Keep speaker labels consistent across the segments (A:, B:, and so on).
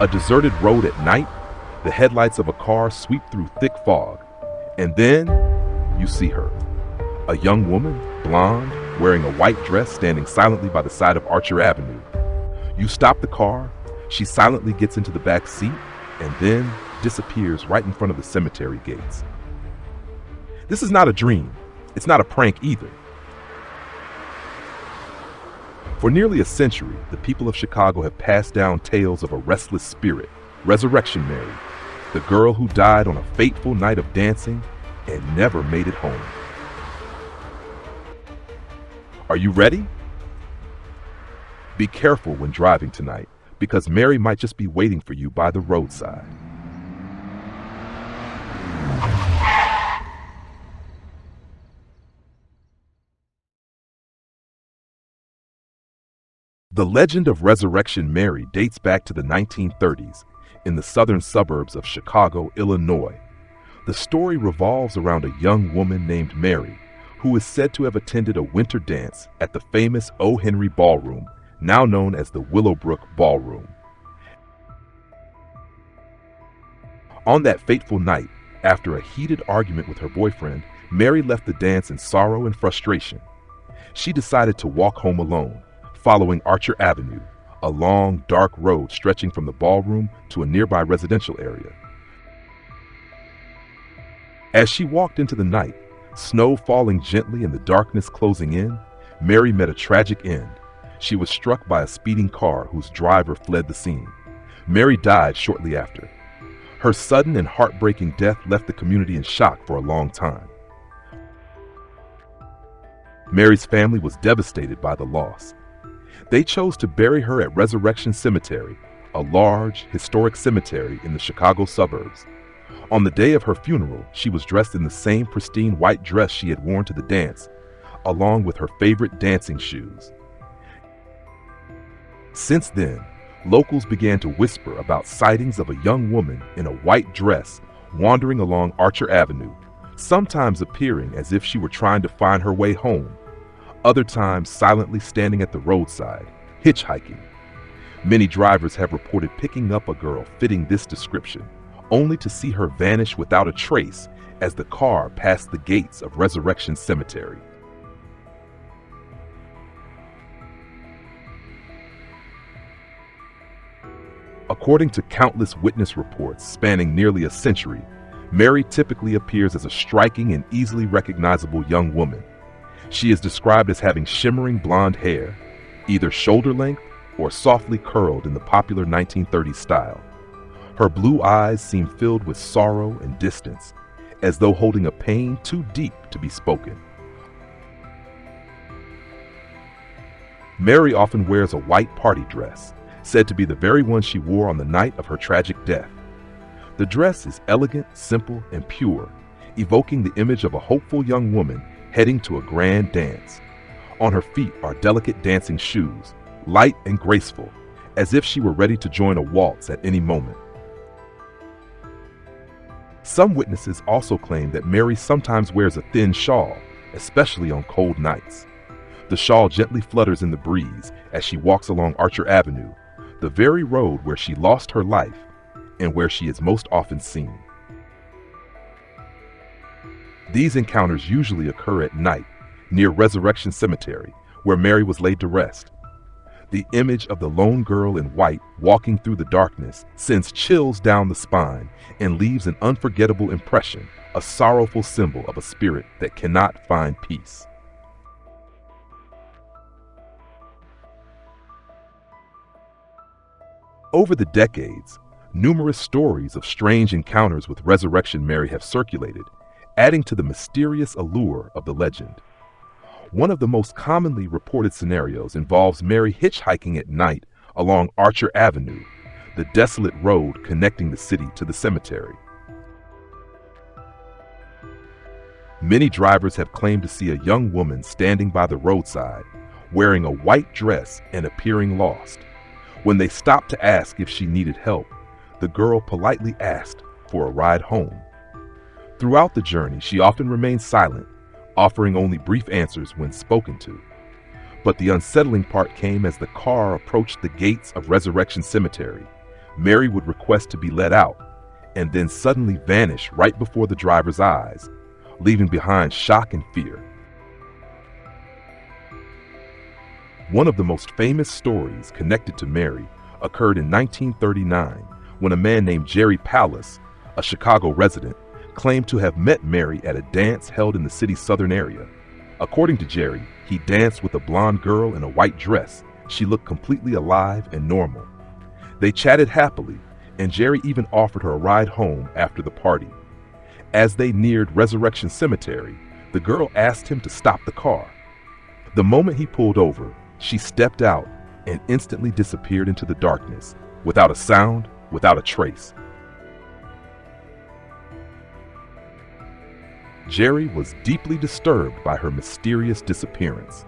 A: A deserted road at night, the headlights of a car sweep through thick fog, and then you see her. A young woman, blonde, wearing a white dress, standing silently by the side of Archer Avenue. You stop the car, she silently gets into the back seat, and then disappears right in front of the cemetery gates. This is not a dream. It's not a prank either. For nearly a century, the people of Chicago have passed down tales of a restless spirit, Resurrection Mary, the girl who died on a fateful night of dancing and never made it home. Are you ready? Be careful when driving tonight, because Mary might just be waiting for you by the roadside. The legend of Resurrection Mary dates back to the 1930s in the southern suburbs of Chicago, Illinois. The story revolves around a young woman named Mary, who is said to have attended a winter dance at the famous O. Henry Ballroom, now known as the Willowbrook Ballroom. On that fateful night, after a heated argument with her boyfriend, Mary left the dance in sorrow and frustration. She decided to walk home alone, following Archer Avenue, a long, dark road stretching from the ballroom to a nearby residential area. As she walked into the night, snow falling gently and the darkness closing in, Mary met a tragic end. She was struck by a speeding car whose driver fled the scene. Mary died shortly after. Her sudden and heartbreaking death left the community in shock for a long time. Mary's family was devastated by the loss. They chose to bury her at Resurrection Cemetery, a large, historic cemetery in the Chicago suburbs. On the day of her funeral, she was dressed in the same pristine white dress she had worn to the dance, along with her favorite dancing shoes. Since then, locals began to whisper about sightings of a young woman in a white dress wandering along Archer Avenue, sometimes appearing as if she were trying to find her way home, other times silently standing at the roadside, hitchhiking. Many drivers have reported picking up a girl fitting this description, only to see her vanish without a trace as the car passed the gates of Resurrection Cemetery. According to countless witness reports spanning nearly a century, Mary typically appears as a striking and easily recognizable young woman. She is described as having shimmering blonde hair, either shoulder length or softly curled in the popular 1930s style. Her blue eyes seem filled with sorrow and distance, as though holding a pain too deep to be spoken. Mary often wears a white party dress, said to be the very one she wore on the night of her tragic death. The dress is elegant, simple, and pure, evoking the image of a hopeful young woman heading to a grand dance. On her feet are delicate dancing shoes, light and graceful, as if she were ready to join a waltz at any moment. Some witnesses also claim that Mary sometimes wears a thin shawl, especially on cold nights. The shawl gently flutters in the breeze as she walks along Archer Avenue, the very road where she lost her life and where she is most often seen. These encounters usually occur at night, near Resurrection Cemetery, where Mary was laid to rest. The image of the lone girl in white walking through the darkness sends chills down the spine and leaves an unforgettable impression, a sorrowful symbol of a spirit that cannot find peace. Over the decades, numerous stories of strange encounters with Resurrection Mary have circulated, adding to the mysterious allure of the legend. One of the most commonly reported scenarios involves Mary hitchhiking at night along Archer Avenue, the desolate road connecting the city to the cemetery. Many drivers have claimed to see a young woman standing by the roadside, wearing a white dress and appearing lost. When they stopped to ask if she needed help, the girl politely asked for a ride home. Throughout the journey, she often remained silent, offering only brief answers when spoken to. But the unsettling part came as the car approached the gates of Resurrection Cemetery. Mary would request to be let out, and then suddenly vanish right before the driver's eyes, leaving behind shock and fear. One of the most famous stories connected to Mary occurred in 1939 when a man named Jerry Pallas, a Chicago resident, claimed to have met Mary at a dance held in the city's southern area. According to Jerry, he danced with a blonde girl in a white dress. She looked completely alive and normal. They chatted happily, and Jerry even offered her a ride home after the party. As they neared Resurrection Cemetery, the girl asked him to stop the car. The moment he pulled over, she stepped out and instantly disappeared into the darkness, without a sound, without a trace. Jerry was deeply disturbed by her mysterious disappearance.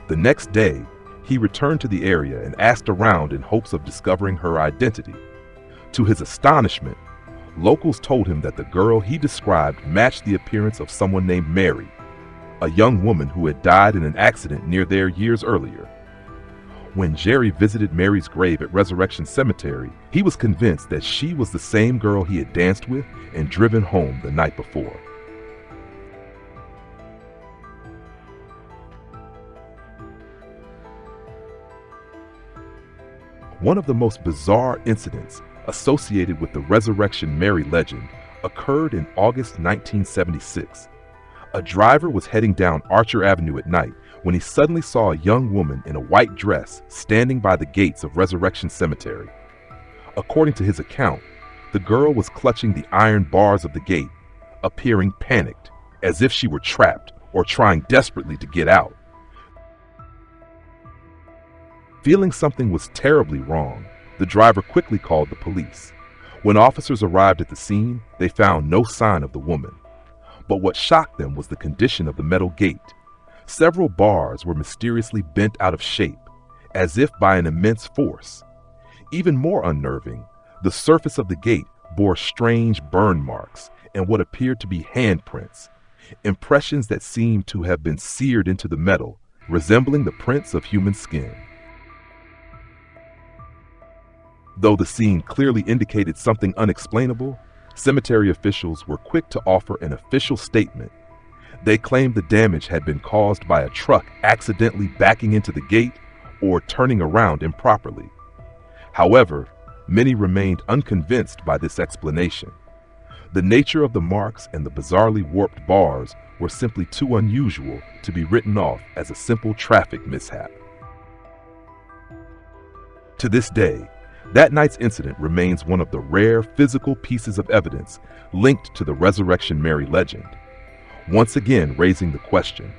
A: The next day, he returned to the area and asked around in hopes of discovering her identity. To his astonishment, locals told him that the girl he described matched the appearance of someone named Mary, a young woman who had died in an accident near there years earlier. When Jerry visited Mary's grave at Resurrection Cemetery, he was convinced that she was the same girl he had danced with and driven home the night before. One of the most bizarre incidents associated with the Resurrection Mary legend occurred in August 1976. A driver was heading down Archer Avenue at night when he suddenly saw a young woman in a white dress standing by the gates of Resurrection Cemetery. According to his account, the girl was clutching the iron bars of the gate, appearing panicked, as if she were trapped or trying desperately to get out. Feeling something was terribly wrong, the driver quickly called the police. When officers arrived at the scene, they found no sign of the woman. But what shocked them was the condition of the metal gate. Several bars were mysteriously bent out of shape, as if by an immense force. Even more unnerving, the surface of the gate bore strange burn marks and what appeared to be handprints, impressions that seemed to have been seared into the metal, resembling the prints of human skin. Though the scene clearly indicated something unexplainable, cemetery officials were quick to offer an official statement. They claimed the damage had been caused by a truck accidentally backing into the gate or turning around improperly. However, many remained unconvinced by this explanation. The nature of the marks and the bizarrely warped bars were simply too unusual to be written off as a simple traffic mishap. To this day, that night's incident remains one of the rare physical pieces of evidence linked to the Resurrection Mary legend, once again raising the question,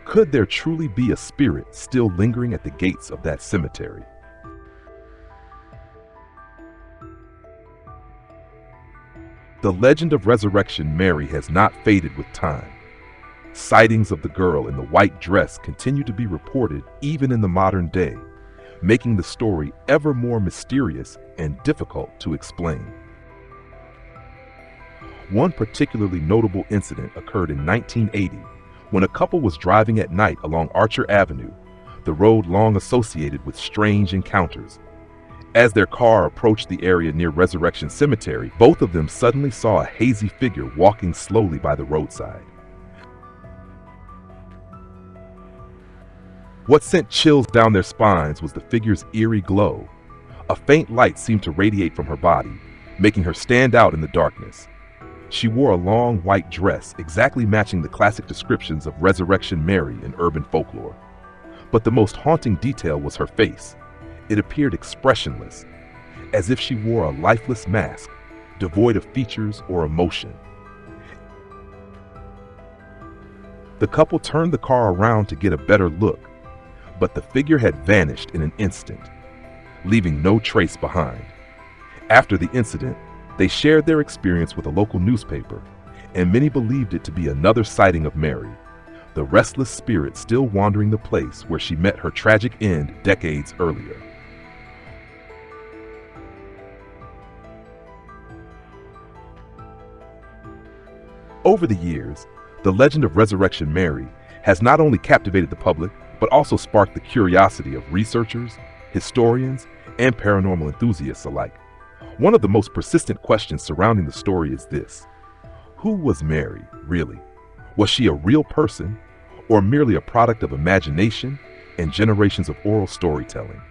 A: could there truly be a spirit still lingering at the gates of that cemetery? The legend of Resurrection Mary has not faded with time. Sightings of the girl in the white dress continue to be reported even in the modern day, making the story ever more mysterious and difficult to explain. One particularly notable incident occurred in 1980 when a couple was driving at night along Archer Avenue, the road long associated with strange encounters. As their car approached the area near Resurrection Cemetery, both of them suddenly saw a hazy figure walking slowly by the roadside. What sent chills down their spines was the figure's eerie glow. A faint light seemed to radiate from her body, making her stand out in the darkness. She wore a long white dress, exactly matching the classic descriptions of Resurrection Mary in urban folklore. But the most haunting detail was her face. It appeared expressionless, as if she wore a lifeless mask, devoid of features or emotion. The couple turned the car around to get a better look, but the figure had vanished in an instant, leaving no trace behind. After the incident, they shared their experience with a local newspaper, and many believed it to be another sighting of Mary, the restless spirit still wandering the place where she met her tragic end decades earlier. Over the years, the legend of Resurrection Mary has not only captivated the public, but also sparked the curiosity of researchers, historians, and paranormal enthusiasts alike. One of the most persistent questions surrounding the story is this: who was Mary, really? Was she a real person, or merely a product of imagination and generations of oral storytelling?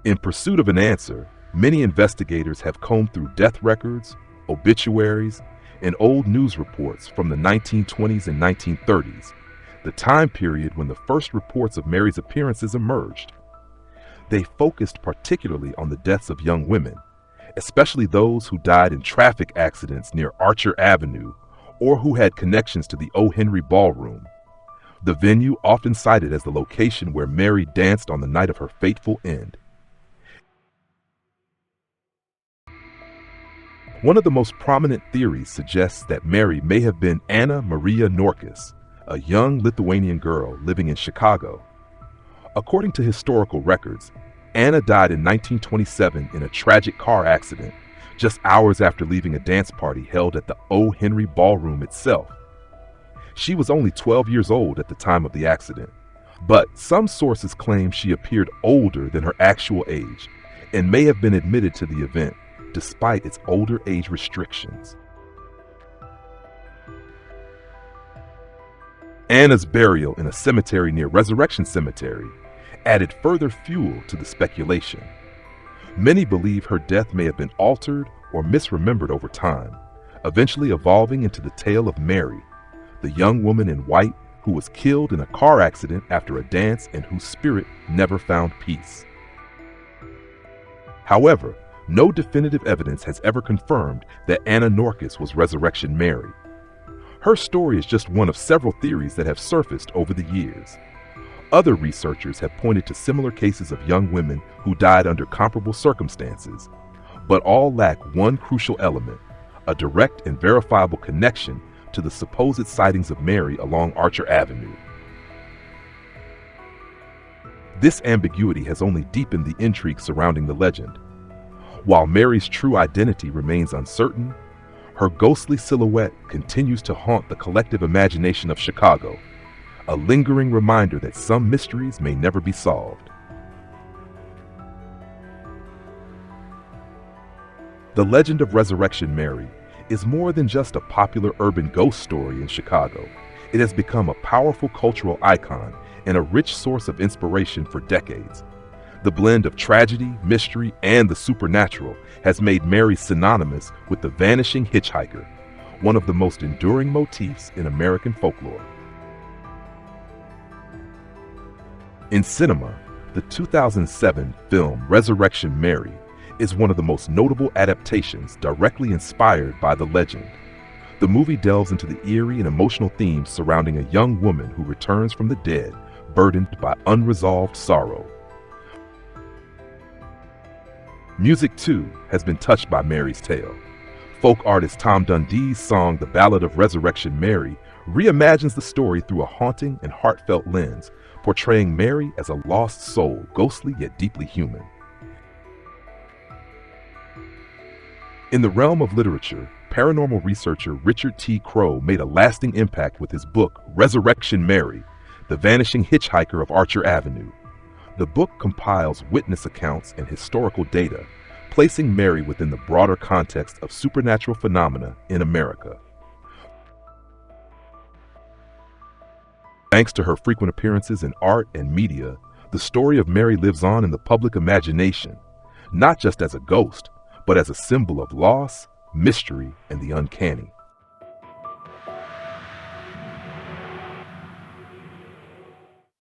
A: In pursuit of an answer, many investigators have combed through death records, obituaries, and old news reports from the 1920s and 1930s, the time period when the first reports of Mary's appearances emerged. They focused particularly on the deaths of young women, especially those who died in traffic accidents near Archer Avenue or who had connections to the O. Henry Ballroom, the venue often cited as the location where Mary danced on the night of her fateful end. One of the most prominent theories suggests that Mary may have been Anna Maria Norkus, a young Lithuanian girl living in Chicago. According to historical records, Anna died in 1927 in a tragic car accident, just hours after leaving a dance party held at the O. Henry Ballroom itself. She was only 12 years old at the time of the accident, but some sources claim she appeared older than her actual age and may have been admitted to the event despite its older age restrictions. Anna's burial in a cemetery near Resurrection Cemetery added further fuel to the speculation. Many believe her death may have been altered or misremembered over time, eventually evolving into the tale of Mary, the young woman in white who was killed in a car accident after a dance and whose spirit never found peace. However, no definitive evidence has ever confirmed that Anna Norkus was Resurrection Mary. Her story is just one of several theories that have surfaced over the years. Other researchers have pointed to similar cases of young women who died under comparable circumstances, but all lack one crucial element: a direct and verifiable connection to the supposed sightings of Mary along Archer Avenue. This ambiguity has only deepened the intrigue surrounding the legend. While Mary's true identity remains uncertain, her ghostly silhouette continues to haunt the collective imagination of Chicago, a lingering reminder that some mysteries may never be solved. The legend of Resurrection Mary is more than just a popular urban ghost story in Chicago. It has become a powerful cultural icon and a rich source of inspiration for decades. The blend of tragedy, mystery, and the supernatural has made Mary synonymous with the vanishing hitchhiker, one of the most enduring motifs in American folklore. In cinema, the 2007 film Resurrection Mary is one of the most notable adaptations directly inspired by the legend. The movie delves into the eerie and emotional themes surrounding a young woman who returns from the dead, burdened by unresolved sorrow. Music, too, has been touched by Mary's tale. Folk artist Tom Dundee's song The Ballad of Resurrection Mary reimagines the story through a haunting and heartfelt lens, portraying Mary as a lost soul, ghostly yet deeply human. In the realm of literature, paranormal researcher Richard T. Crowe made a lasting impact with his book Resurrection Mary, The Vanishing Hitchhiker of Archer Avenue. The book compiles witness accounts and historical data, placing Mary within the broader context of supernatural phenomena in America. Thanks to her frequent appearances in art and media, the story of Mary lives on in the public imagination, not just as a ghost, but as a symbol of loss, mystery, and the uncanny.